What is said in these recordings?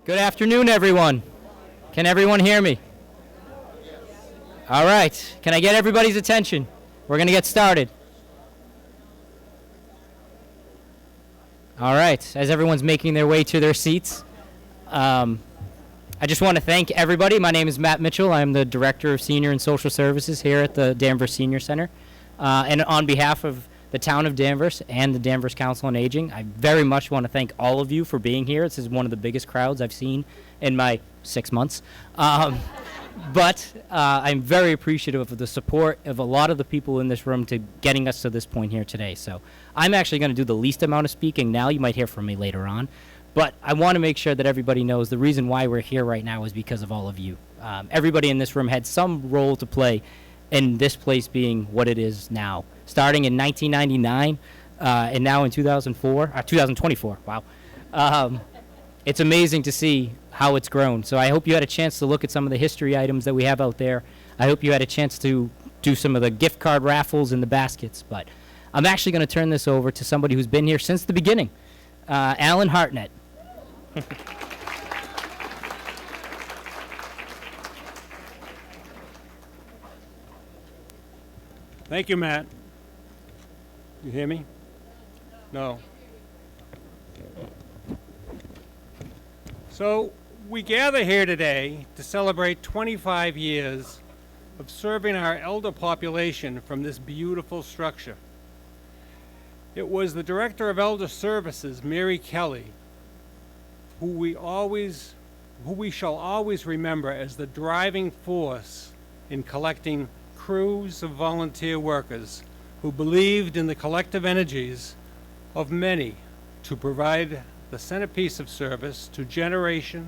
Good afternoon, everyone. Can everyone hear me? All right. Can I get everybody's attention? We're going to get started. All right. As everyone's making their way to their seats, I just want to thank everybody. My name is Matt Mitchell. I'm the Director of Senior and Social Services here at the Danvers Senior Center. And on behalf of the town of Danvers and the Danvers Council on Aging, I very much want to thank all of you for being here. This is one of the biggest crowds I've seen in my 6 months. But I'm very appreciative of the support of a lot of the people in this room to getting us to this point here today. So I'm actually going to do the least amount of speaking now. You might hear from me later on. But I want to make sure that everybody knows the reason why we're here right now is because of all of you. Everybody in this room had some role to play in this place being what it is now. Starting in 1999 and now in 2024. Wow. It's amazing to see how it's grown. So I hope you had a chance to look at some of the history items that we have out there. I hope you had a chance to do some of the gift card raffles in the baskets. But I'm actually going to turn this over to somebody who's been here since the beginning, Alan Hartnett. Thank you, Matt. You hear me? No. So we gather here today to celebrate 25 years of serving our elder population from this beautiful structure. It was the Director of Elder Services, Mary Kelly, who we shall always remember as the driving force in collecting crews of volunteer workers who believed in the collective energies of many to provide the centerpiece of service to generation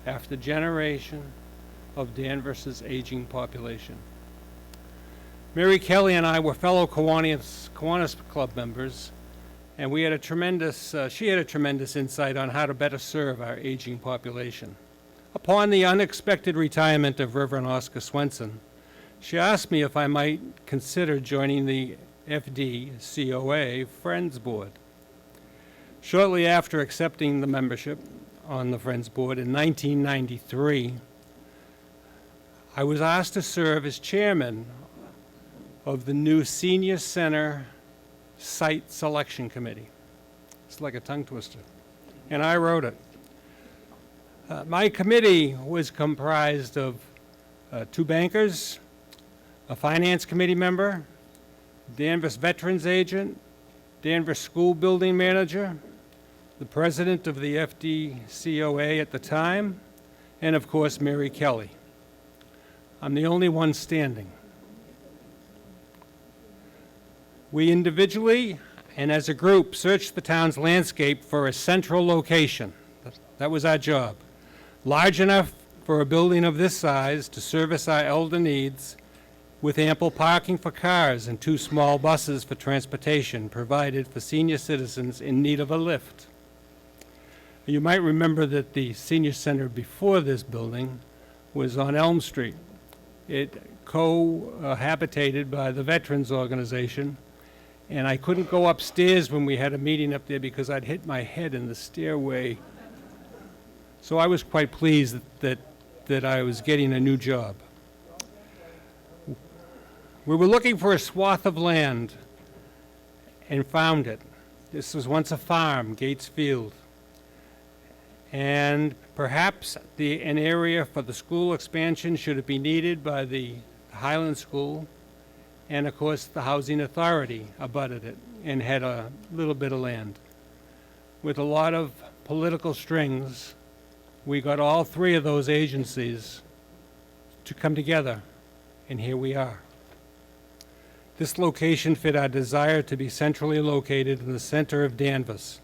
after generation of Danvers' aging population. Mary Kelly and I were fellow Kiwanis Club members, and she had a tremendous insight on how to better serve our aging population. Upon the unexpected retirement of Reverend Oscar Swenson, she asked me if I might consider joining the FD-COA Friends Board. Shortly after accepting the membership on the Friends Board in 1993, I was asked to serve as chairman of the new Senior Center Site Selection Committee. It's like a tongue twister. And I wrote it. My committee was comprised of 2 bankers, a finance committee member, Danvers Veterans Agent, Danvers School Building Manager, the president of the FD-COA at the time, and of course, Mary Kelly. I'm the only one standing. We individually and as a group searched the town's landscape for a central location. That was our job. Large enough for a building of this size to service our elder needs, with ample parking for cars and 2 small buses for transportation provided for senior citizens in need of a lift. You might remember that the senior center before this building was on Elm Street. It cohabitated by the Veterans Organization, and I couldn't go upstairs when we had a meeting up there because I'd hit my head in the stairway. So I was quite pleased that I was getting a new job. We were looking for a swath of land and found it. This was once a farm, Gates Field. And perhaps an area for the school expansion should it be needed by the Highland School. And of course, the Housing Authority abutted it and had a little bit of land. With a lot of political strings, we got all 3 of those agencies to come together, and here we are. This location fit our desire to be centrally located in the center of Danvers.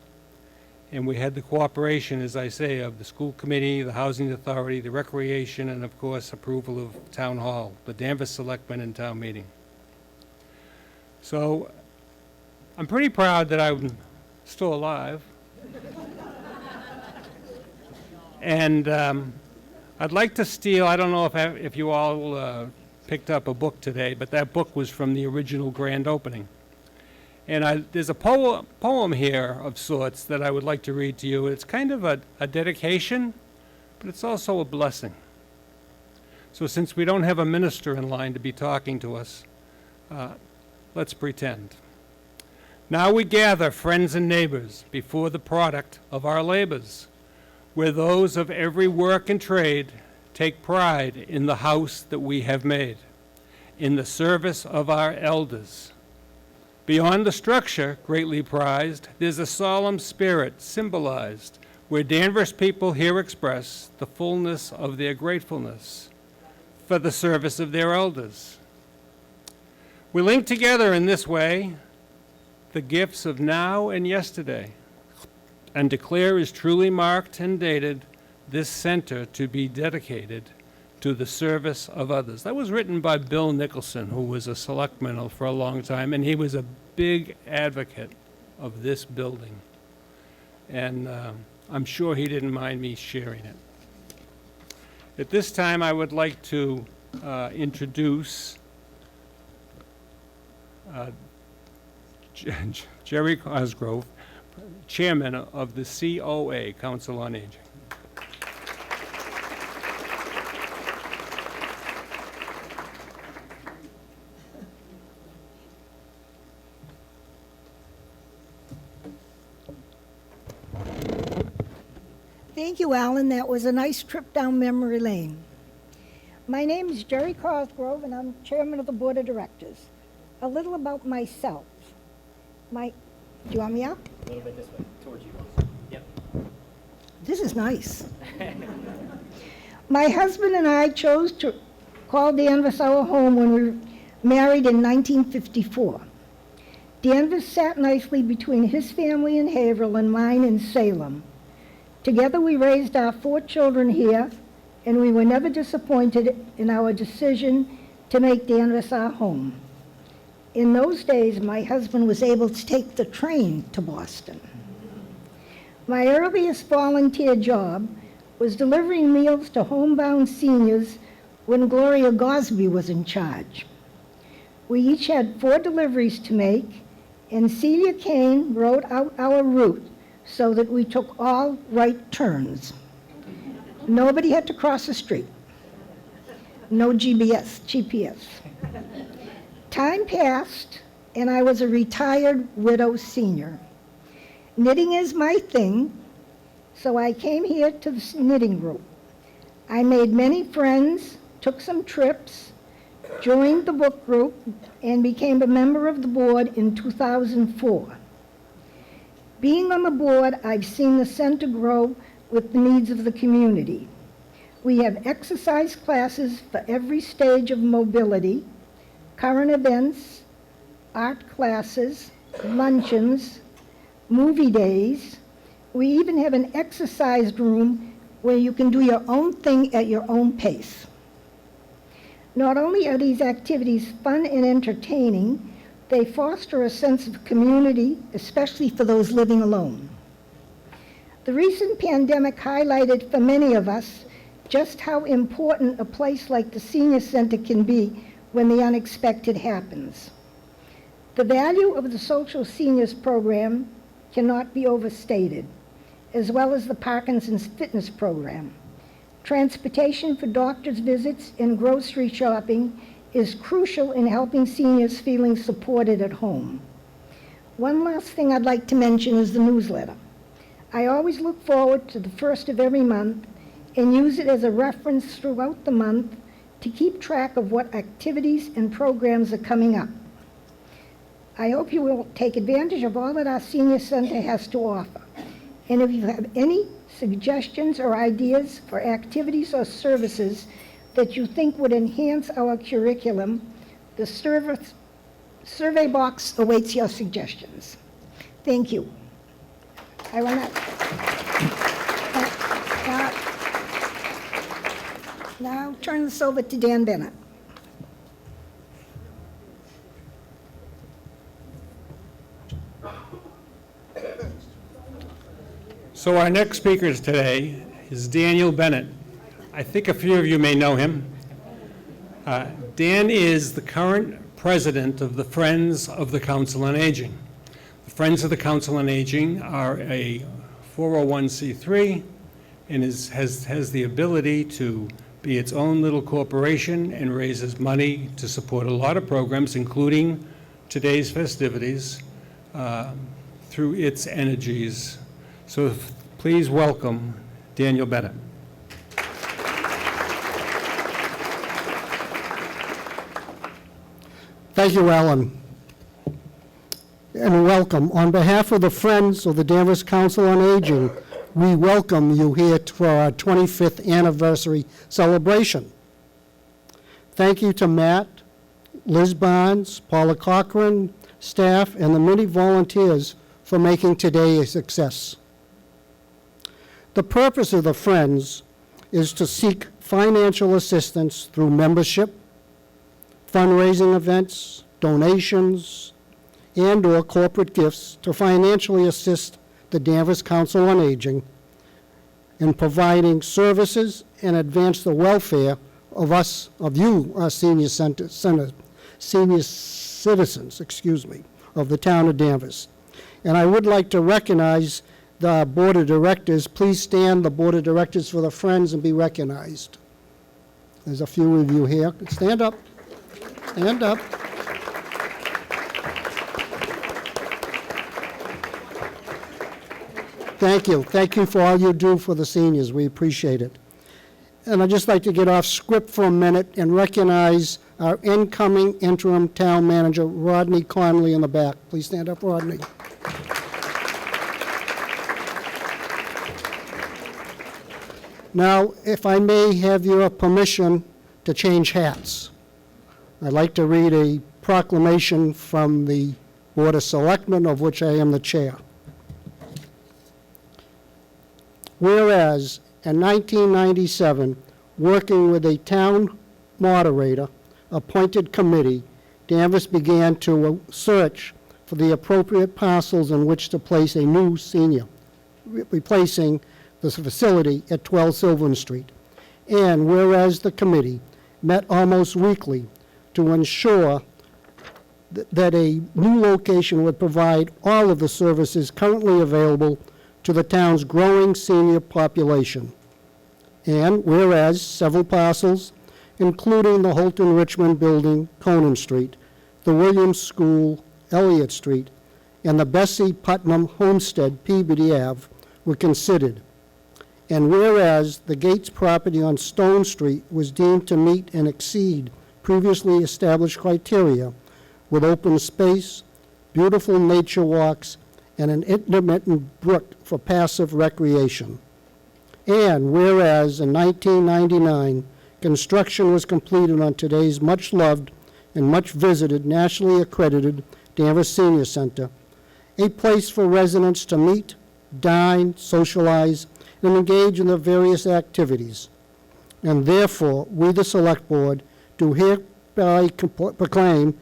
And we had the cooperation, as I say, of the school committee, the housing authority, the recreation, and of course, approval of town hall, the Danvers Selectmen and town meeting. So I'm pretty proud that I'm still alive. And I'd like to steal, I don't know if you all picked up a book today, but that book was from the original grand opening. And there's a poem here of sorts that I would like to read to you. It's kind of a dedication but it's also a blessing. So since we don't have a minister in line to be talking to us, let's pretend. Now we gather, friends and neighbors, before the product of our labors, where those of every work and trade take pride in the house that we have made, in the service of our elders. Beyond the structure, greatly prized, there's a solemn spirit symbolized, where Danvers people here express the fullness of their gratefulness for the service of their elders. We link together in this way the gifts of now and yesterday, and declare is truly marked and dated this center to be dedicated to the service of others. That was written by Bill Nicholson, who was a selectman for a long time, and he was a big advocate of this building. And I'm sure he didn't mind me sharing it. At this time, I would like to introduce Jerry Cosgrove, Chairman of the COA, Council on Aging. Thank you, Alan. That was a nice trip down memory lane. My name is Jerry Cosgrove, and I'm Chairman of the Board of Directors. A little about myself. Do you want me up? A little bit this way, towards you. Yep. This is nice. My husband and I chose to call Danvers our home when we were married in 1954. Danvers sat nicely between his family in Haverhill and mine in Salem. Together we raised our 4 children here, and we were never disappointed in our decision to make Danvers our home. In those days, my husband was able to take the train to Boston. My earliest volunteer job was delivering meals to homebound seniors when Gloria Gosby was in charge. We each had 4 deliveries to make, and Celia Kane wrote out our route so that we took all right turns. Nobody had to cross the street. No GPS. Time passed, and I was a retired widow senior. Knitting is my thing, so I came here to the knitting group. I made many friends, took some trips, joined the book group, and became a member of the board in 2004. Being on the board, I've seen the center grow with the needs of the community. We have exercise classes for every stage of mobility, current events, art classes, luncheons, movie days. We even have an exercise room where you can do your own thing at your own pace. Not only are these activities fun and entertaining, they foster a sense of community, especially for those living alone. The recent pandemic highlighted for many of us just how important a place like the Senior Center can be when the unexpected happens. The value of the Social Seniors Program cannot be overstated, as well as the Parkinson's Fitness Program. Transportation for doctor's visits and grocery shopping is crucial in helping seniors feeling supported at home. One last thing I'd like to mention is the newsletter. I always look forward to the first of every month and use it as a reference throughout the month to keep track of what activities and programs are coming up. I hope you will take advantage of all that our Senior Center has to offer. And if you have any suggestions or ideas for activities or services that you think would enhance our curriculum, the survey box awaits your suggestions. Thank you. I want to now turn this over to Dan Bennett. So our next speaker today is Daniel Bennett. I think a few of you may know him. Dan is the current president of the Friends of the Council on Aging. The Friends of the Council on Aging are a 401c3 and has the ability to be its own little corporation and raises money to support a lot of programs, including today's festivities, through its energies. So please welcome Daniel Bennett. Thank you, Alan, and welcome. On behalf of the Friends of the Danvers Council on Aging, we welcome you here for our 25th anniversary celebration. Thank you to Matt, Liz Barnes, Paula Cochran, staff, and the many volunteers for making today a success. The purpose of the Friends is to seek financial assistance through membership, fundraising events, donations, and/or corporate gifts to financially assist the Danvers Council on Aging in providing services and advance the welfare of you, our senior citizens, of the town of Danvers. And I would like to recognize the Board of Directors. Please stand, the Board of Directors for the Friends, and be recognized. There's a few of you here. Stand up. Stand up. Thank you. Thank you for all you do for the seniors. We appreciate it. And I'd just like to get off script for a minute and recognize our incoming interim town manager, Rodney Conley, in the back. Please stand up, Rodney. Now, if I may have your permission to change hats, I'd like to read a proclamation from the Board of Selectmen, of which I am the chair. Whereas, in 1997, working with a town moderator appointed committee, Danvers began to search for the appropriate parcels in which to place a new senior, replacing the facility at 12 Sylvan Street. And whereas the committee met almost weekly to ensure that a new location would provide all of the services currently available to the town's growing senior population. And whereas several parcels, including the Holton Richmond Building, Conan Street, the Williams School, Elliott Street, and the Bessie Putnam Homestead, Peabody Ave, were considered. And whereas the Gates property on Stone Street was deemed to meet and exceed previously established criteria with open space, beautiful nature walks, and an intermittent brook for passive recreation. And whereas in 1999, construction was completed on today's much-loved and much-visited, nationally accredited Danvers Senior Center, a place for residents to meet, dine, socialize, and engage in the various activities. And therefore, we, the Select Board, do hereby proclaim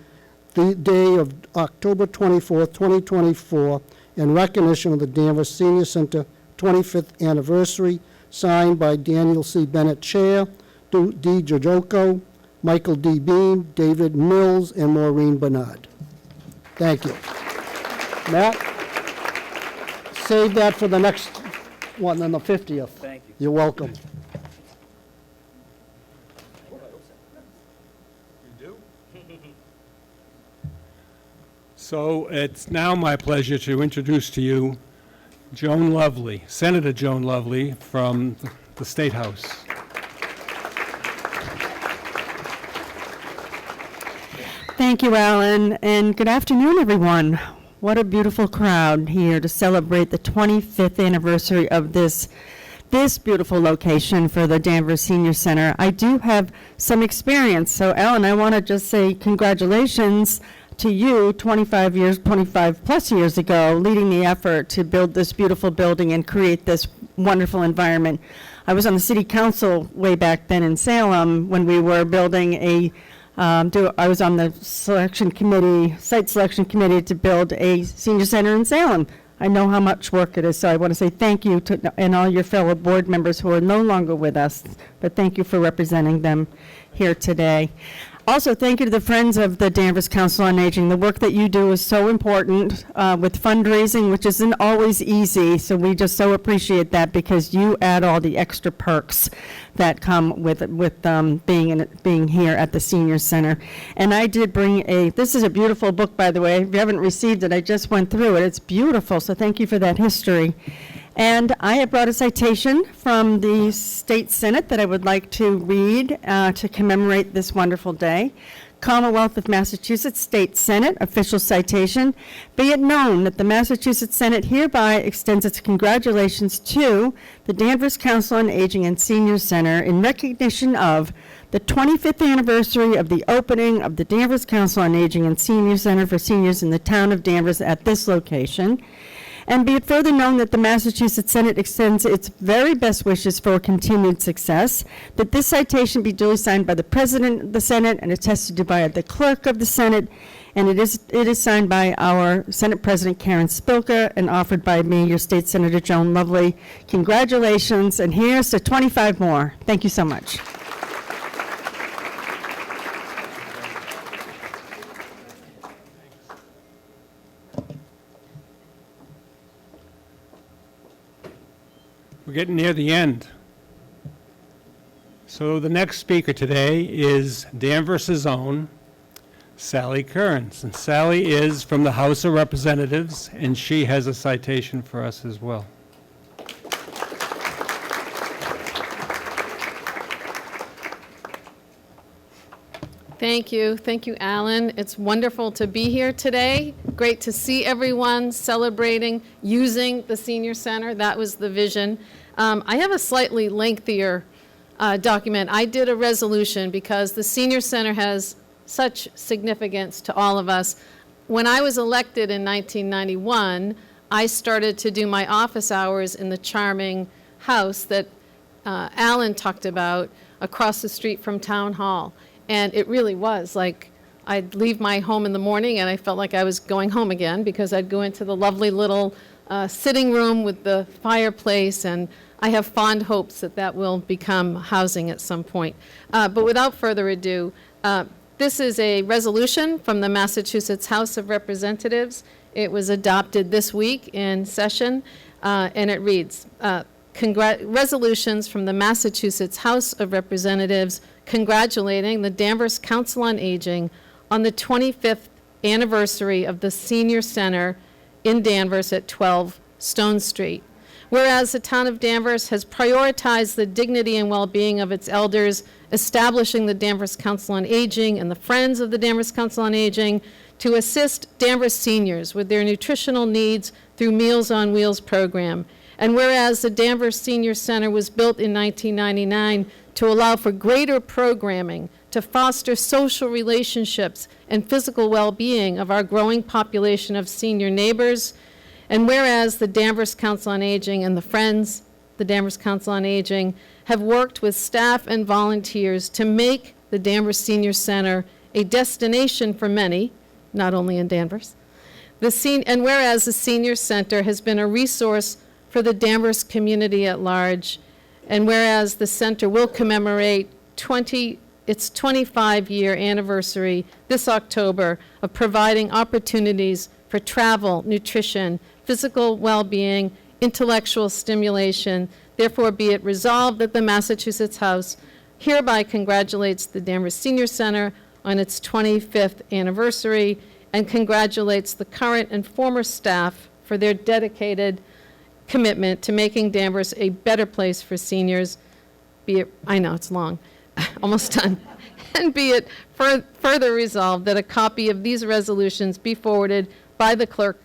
the day of October 24th, 2024, in recognition of the Danvers Senior Center 25th anniversary, signed by Daniel C. Bennett, Chair, D. Giorgioco, Michael D. Bean, David Mills, and Maureen Bernard. Thank you. Matt, save that for the next one, on the 50th. Thank you. You're welcome. So it's now my pleasure to introduce to you Joan Lovely, Senator Joan Lovely from the State House. Thank you, Alan, and good afternoon, everyone. What a beautiful crowd here to celebrate the 25th anniversary of this beautiful location for the Danvers Senior Center. I do have some experience, so Alan, I want to just say congratulations to you 25 plus years ago, leading the effort to build this beautiful building and create this wonderful environment. I was on the city council way back then in Salem when we were building I was on the site selection committee to build a senior center in Salem. I know how much work it is, so I want to say thank you to and all your fellow board members who are no longer with us, but thank you for representing them here today. Also, thank you to the Friends of the Danvers Council on Aging. The work that you do is so important with fundraising, which isn't always easy. So we just so appreciate that because you add all the extra perks that come with being here at the Senior Center. And I did bring this is a beautiful book, by the way. If you haven't received it, I just went through it. It's beautiful, so thank you for that history. And I have brought a citation from the State Senate that I would like to read to commemorate this wonderful day. Commonwealth of Massachusetts State Senate, official citation. Be it known that the Massachusetts Senate hereby extends its congratulations to the Danvers Council on Aging and Senior Center in recognition of the 25th anniversary of the opening of the Danvers Council on Aging and Senior Center for seniors in the town of Danvers at this location. And be it further known that the Massachusetts Senate extends its very best wishes for continued success, that this citation be duly signed by the President of the Senate and attested to by the Clerk of the Senate, and it is signed by our Senate President Karen Spilka and offered by me, your State Senator Joan Lovely. Congratulations, and here's to 25 more. Thank you so much. We're getting near the end. So the next speaker today is Danvers' own Sally Kearns. And Sally is from the House of Representatives, and she has a citation for us as well. Thank you. Thank you, Alan. It's wonderful to be here today. Great to see everyone celebrating using the Senior Center. That was the vision. I have a slightly lengthier document. I did a resolution because the Senior Center has such significance to all of us. When I was elected in 1991, I started to do my office hours in the charming house that Alan talked about across the street from Town Hall. And it really was like I'd leave my home in the morning and I felt like I was going home again because I'd go into the lovely little sitting room with the fireplace, and I have fond hopes that that will become housing at some point. But without further ado, this is a resolution from the Massachusetts House of Representatives. It was adopted this week in session, and it reads, resolutions from the Massachusetts House of Representatives congratulating the Danvers Council on Aging on the 25th anniversary of the Senior Center in Danvers at 12 Stone Street. Whereas the town of Danvers has prioritized the dignity and well-being of its elders, establishing the Danvers Council on Aging and the Friends of the Danvers Council on Aging to assist Danvers seniors with their nutritional needs through Meals on Wheels program. And whereas the Danvers Senior Center was built in 1999 to allow for greater programming to foster social relationships and physical well-being of our growing population of senior neighbors, and whereas the Danvers Council on Aging and the Friends, the Danvers Council on Aging, have worked with staff and volunteers to make the Danvers Senior Center a destination for many, not only in Danvers, and whereas the Senior Center has been a resource for the Danvers community at large, and whereas the center will commemorate its 25-year anniversary this October of providing opportunities for travel, nutrition, physical well-being, intellectual stimulation, therefore be it resolved that the Massachusetts House hereby congratulates the Danvers Senior Center on its 25th anniversary and congratulates the current and former staff for their dedicated commitment to making Danvers a better place for seniors, be it, I know it's long, almost done, and be it further resolved that a copy of these resolutions be forwarded by the clerk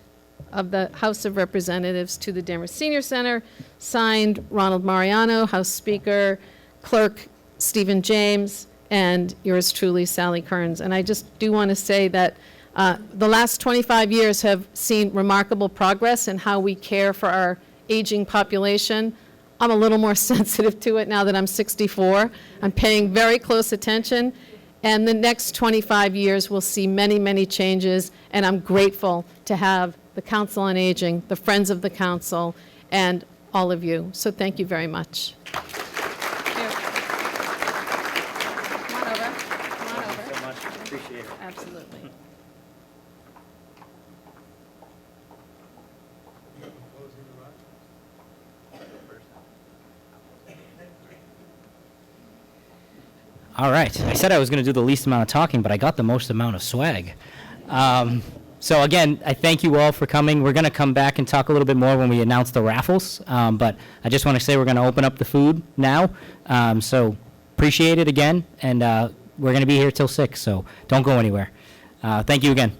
of the House of Representatives to the Danvers Senior Center, signed Ronald Mariano, House Speaker, Clerk Stephen James, and yours truly, Sally Kearns. And I just do want to say that the last 25 years have seen remarkable progress in how we care for our aging population. I'm a little more sensitive to it now that I'm 64. I'm paying very close attention, and the next 25 years will see many, many changes, and I'm grateful to have the Council on Aging, the Friends of the Council, and all of you. So thank you very much. Come on over. Absolutely. All right. I said I was going to do the least amount of talking, but I got the most amount of swag. So again, I thank you all for coming. We're going to come back and talk a little bit more when we announce the raffles. But I just want to say we're going to open up the food now. So appreciate it again. And we're going to be here till 6, so don't go anywhere. Thank you again.